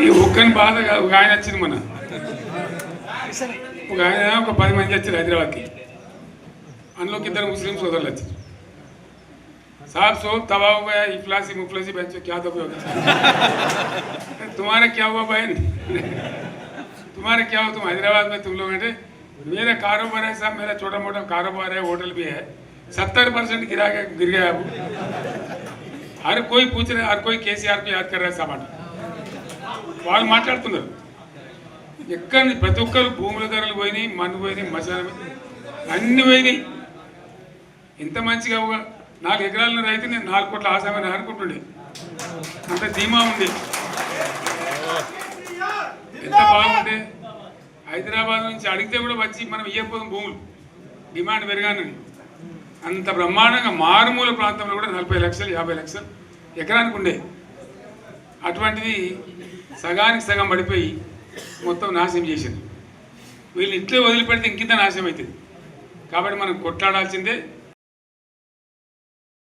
ఈ ఒక్కని బాధ ఒక ఆయన వచ్చింది మన ఒక ఆయన ఒక 10 మంది వచ్చారు హైదరాబాద్కి. అందులోకి 2 मुस्लिम సోదరులు వచ్చారు. साहब सोब तबाह हो गया, इफलासी मुफलसी बच्चों क्या दबे हो गया. तुम्हारा क्या हुआ बहन, तुम्हारा क्या हो, तुम हैदराबाद में तुम लोग हैं. मेरा कारोबार है साहब, मेरा छोटा मोटा कारोबार है, होटल भी है. 70% गिर गया. हर कोई पूछ रहे, हर कोई केसीआर को याद कर रहा है सामान. వాళ్ళు మాట్లాడుతున్నారు. ఎక్కడ ప్రతి ఒక్కరు భూముల ధరలు పోయినాయి, మన్ను పోయినాయి, మసాలా అన్ని పోయినాయి. ఎంత మంచిగా 4 ఎకరాల రైతు నేను 4 కోట్ల ఆసామని అనుకుంటుండే. అంత ధీమా ఉంది. ఎంత బాగుంటే హైదరాబాద్ నుంచి అడిగితే కూడా వచ్చి మనం ఇవ్వకపోతాం భూములు డిమాండ్ పెరగానని. అంత బ్రహ్మాండంగా మారుమూల ప్రాంతంలో కూడా 40 లక్షలు 50 లక్షలు ఎకరానికి ఉండే. అటువంటిది సగానికి సగం పడిపోయి మొత్తం నాశనం చేసింది. వీళ్ళు ఇట్లే వదిలిపెడితే ఇంకింత నాశనం అవుతుంది. కాబట్టి మనం కొట్లాడాల్సిందే.